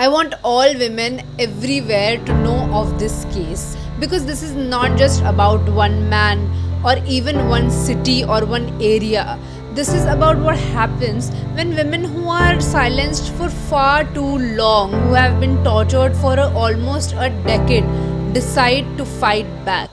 I want all women everywhere to know of this case because this is not just about one man or even one city or one area. This is about what happens when women who are silenced for far too long, who have been tortured for almost a decade, decide to fight back.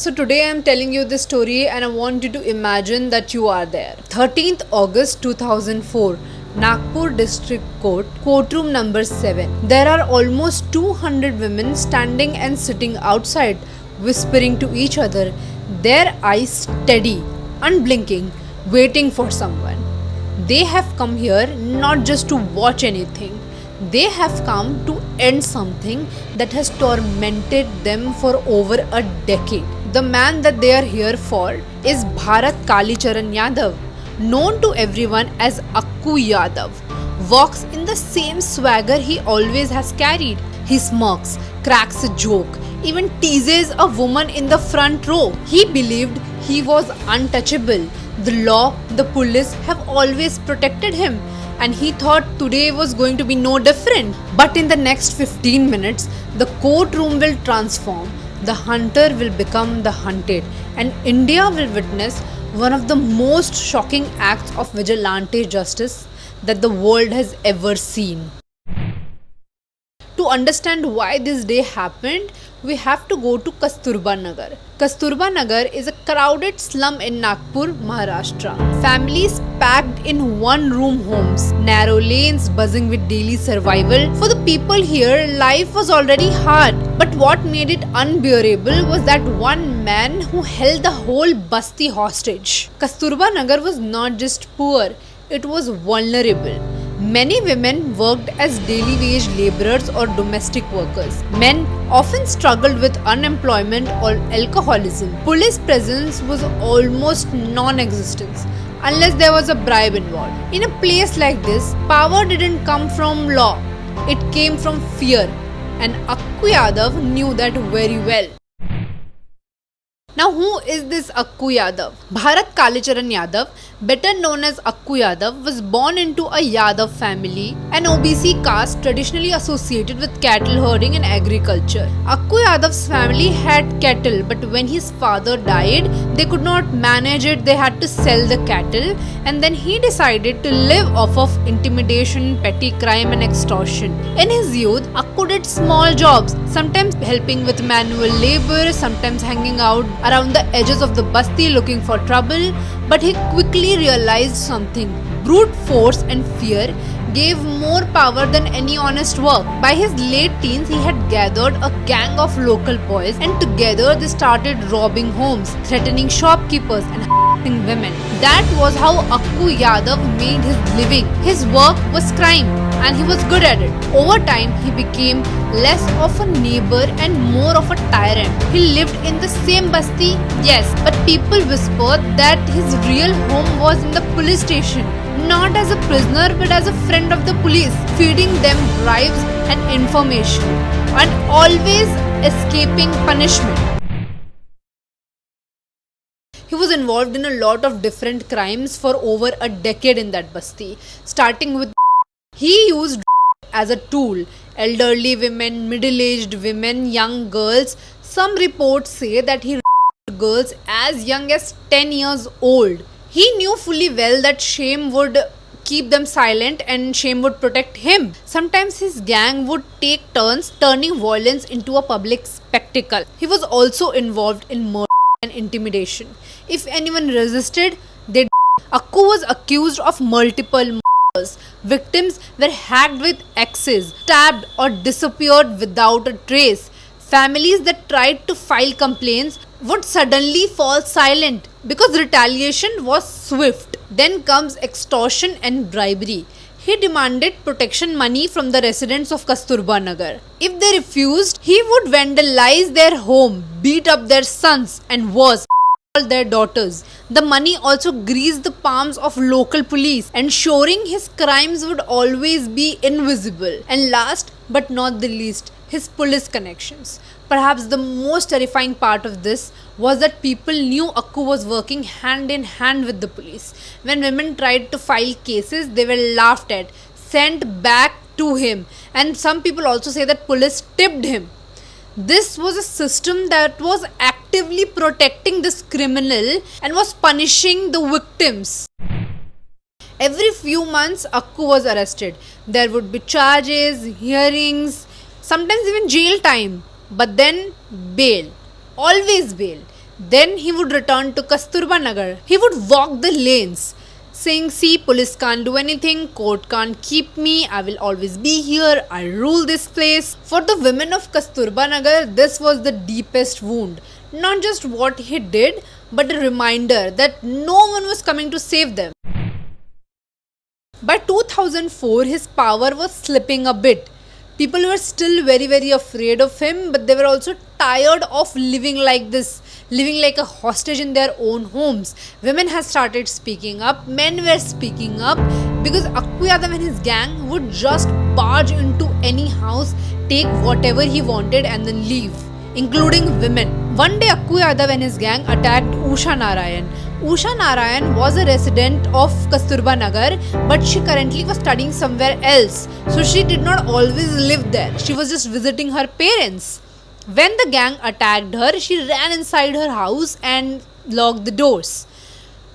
So today I am telling you this story and I want you to imagine that you are there. 13th August 2004, Nagpur District Court, courtroom number 7. There are almost 200 women standing and sitting outside, whispering to each other, their eyes steady, unblinking, waiting for someone. They have come here not just to watch anything. They have come to end something that has tormented them for over a decade. The man that they are here for is Bharat Kalicharan Yadav, known to everyone as Akku Yadav. Walks in the same swagger he always has carried. He smirks, cracks a joke, even teases a woman in the front row. He believed he was untouchable. The law, the police have always protected him, and he thought today was going to be no different. But in the next 15 minutes, the courtroom will transform. The hunter will become the hunted, and India will witness one of the most shocking acts of vigilante justice that the world has ever seen. To understand why this day happened, we have to go to Kasturba Nagar. Kasturba Nagar is a crowded slum in Nagpur, Maharashtra. Families packed in one-room homes, narrow lanes buzzing with daily survival. For the people here, life was already hard. But what made it unbearable was that one man who held the whole Basti hostage. Kasturba Nagar was not just poor, it was vulnerable. Many women worked as daily wage laborers or domestic workers. Men often struggled with unemployment or alcoholism. Police presence was almost non-existent unless there was a bribe involved. In a place like this, power didn't come from law, it came from fear, and Akku Yadav knew that very well. Now, who is this Akku Yadav? Bharat Kalicharan Yadav, better known as Akku Yadav, was born into a Yadav family, an OBC caste traditionally associated with cattle herding and agriculture. Akku Yadav's family had cattle, but when his father died, they could not manage it, they had to sell the cattle, and then he decided to live off of intimidation, petty crime and extortion. In his youth, Akku did small jobs, sometimes helping with manual labor, sometimes hanging out around the edges of the Basti looking for trouble, but he quickly realized something. Brute force and fear gave more power than any honest work. By his late teens, he had gathered a gang of local boys, and together they started robbing homes, threatening shopkeepers and women. That was how Akku Yadav made his living. His work was crime and he was good at it. Over time, he became less of a neighbor and more of a tyrant. He lived in the same Basti, yes, but people whispered that his real home was in the police station. Not as a prisoner but as a friend of the police, feeding them bribes and information, and always escaping punishment. He was involved in a lot of different crimes for over a decade in that Basti, starting with he used as a tool. Elderly women, middle-aged women, young girls. Some reports say that he girls as young as 10 years old. He knew fully well that shame would keep them silent and shame would protect him. Sometimes his gang would take turns turning violence into a public spectacle. He was also involved in murder and intimidation. If anyone resisted, they Akku was accused of multiple murders. Victims were hacked with axes, stabbed or disappeared without a trace. Families that tried to file complaints would suddenly fall silent because retaliation was swift. Then comes extortion and bribery. He demanded protection money from the residents of Kasturba Nagar. If they refused, he would vandalize their home, beat up their sons, and worse, their daughters. The money also greased the palms of local police, ensuring his crimes would always be invisible. And last but not the least, his police connections. Perhaps the most terrifying part of this was that people knew Akku was working hand in hand with the police. When women tried to file cases, they were laughed at, sent back to him, and some people also say that police tipped him. This was a system that was actively protecting this criminal and was punishing the victims. Every few months, Akku was arrested. There would be charges, hearings, sometimes even jail time, but then bail. Always bail. Then he would return to Kasturba Nagar. He would walk the lanes, saying, "See, police can't do anything, court can't keep me, I will always be here, I rule this place." For the women of Kasturba Nagar, this was the deepest wound. Not just what he did, but a reminder that no one was coming to save them. By 2004, his power was slipping a bit. People were still very afraid of him, but they were also tired of living like this, living like a hostage in their own homes. Women had started speaking up, men were speaking up, because Akku Yadav and his gang would just barge into any house, take whatever he wanted and then leave, including women. One day Akku Yadav and his gang attacked Usha Narayan. Usha Narayan was a resident of Kasturba Nagar, but she currently was studying somewhere else, so she did not always live there. She was just visiting her parents. When the gang attacked her, she ran inside her house and locked the doors.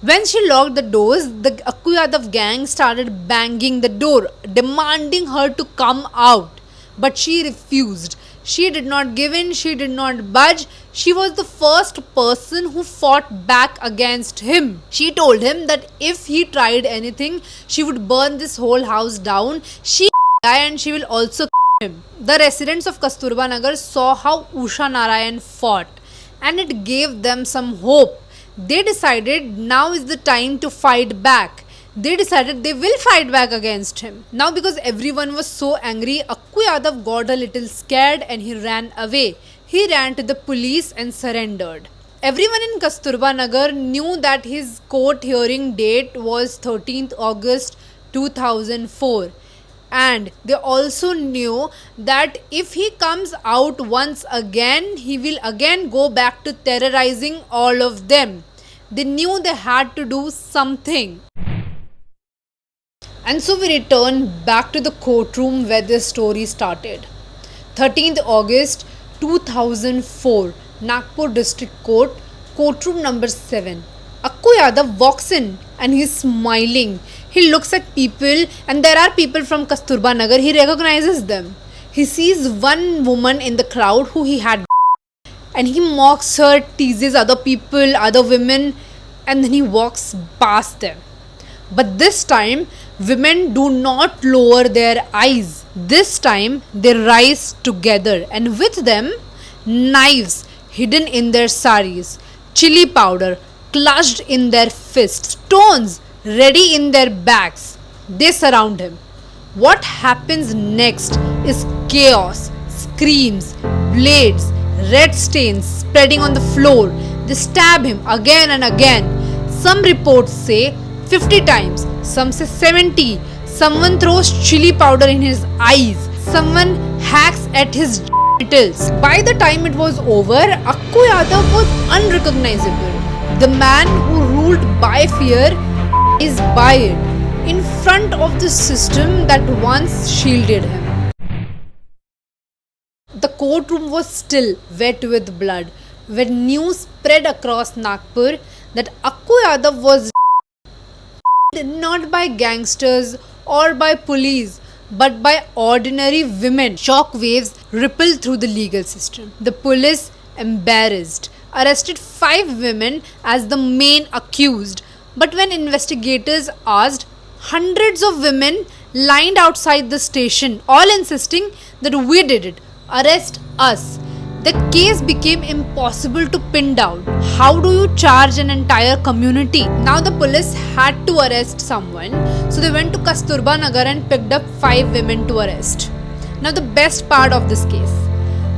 When she locked the doors, the Akku Yadav gang started banging the door, demanding her to come out. But she refused. She did not give in, she did not budge. She was the first person who fought back against him. She told him that if he tried anything, she would burn this whole house down. She will die and she will also him. The residents of Kasturba Nagar saw how Usha Narayan fought, and it gave them some hope. They decided now is the time to fight back. They decided they will fight back against him. Now, because everyone was so angry, Akku Yadav got a little scared and he ran away. He ran to the police and surrendered. Everyone in Kasturba Nagar knew that his court hearing date was 13th August 2004. And they also knew that if he comes out once again, he will again go back to terrorizing all of them. They knew they had to do something. And so we return back to the courtroom where this story started. 13th August 2004, Nagpur District Court, courtroom number 7. Akku Yadav walks in and he's smiling. He looks at people, and there are people from Kasturba Nagar. He recognizes them. He sees one woman in the crowd who he had, and he mocks her, teases other people, other women, and then he walks past them. But this time, women do not lower their eyes. This time, they rise together, and with them, knives hidden in their saris, chili powder clutched in their fists, stones ready in their bags. They surround him. What happens next is chaos, screams, blades, red stains spreading on the floor. They stab him again and again. Some reports say 50 times, some say 70. Someone throws chili powder in his eyes. Someone hacks at his genitals. By the time it was over, Akku Yadav was unrecognizable. The man who ruled by fear is by it, in front of the system that once shielded him. The courtroom was still wet with blood when news spread across Nagpur that Akku Yadav was not by gangsters or by police, but by ordinary women. Shockwaves rippled through the legal system. The police, embarrassed, arrested 5 women as the main accused. But when investigators asked, hundreds of women lined outside the station, all insisting that we did it, arrest us. The case became impossible to pin down. How do you charge an entire community? Now the police had to arrest someone, so they went to Kasturba Nagar and picked up 5 women to arrest. Now the best part of this case,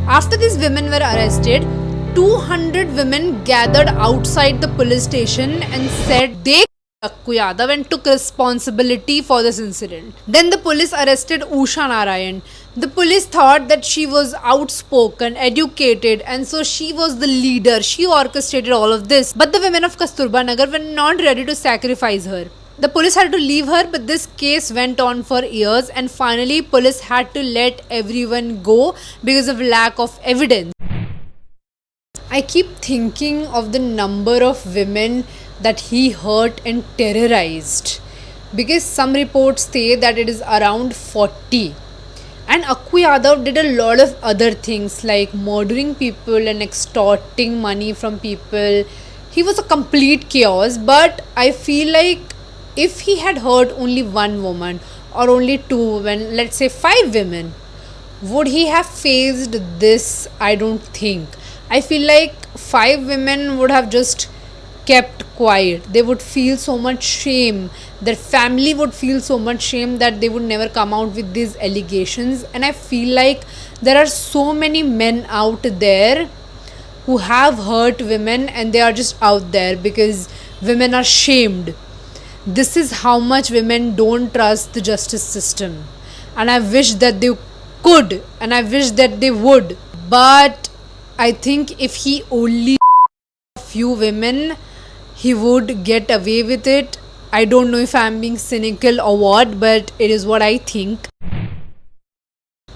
after these women were arrested, 200 women gathered outside the police station and said they Akku Yadav and took responsibility for this incident. Then the police arrested Usha Narayan. The police thought that she was outspoken, educated, and so she was the leader. She orchestrated all of this. But the women of Kasturba Nagar were not ready to sacrifice her. The police had to leave her, but this case went on for years, and finally, police had to let everyone go because of lack of evidence. I keep thinking of the number of women that he hurt and terrorized, because some reports say that it is around 40. And Akku Yadav did a lot of other things like murdering people and extorting money from people. He was a complete chaos, but I feel like if he had hurt only one woman or only two women, let's say five women, would he have faced this? I don't think. I feel like five women would have just kept quiet. They would feel so much shame. Their family would feel so much shame that they would never come out with these allegations. And I feel like there are so many men out there who have hurt women and they are just out there because women are shamed. This is how much women don't trust the justice system. And I wish that they could, and I wish that they would. But I think if he only a few women, he would get away with it. I don't know if I'm being cynical or what, but it is what I think.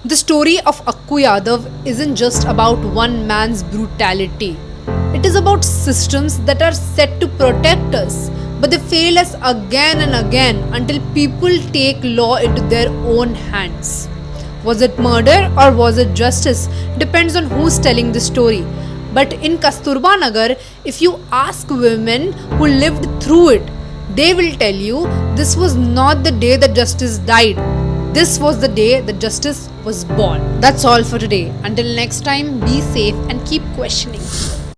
The story of Akku Yadav isn't just about one man's brutality. It is about systems that are set to protect us, but they fail us again and again until people take law into their own hands. Was it murder or was it justice? Depends on who's telling the story. But in Kasturba Nagar, if you ask women who lived through it, they will tell you this was not the day that justice died. This was the day that justice was born. That's all for today. Until next time, be safe and keep questioning.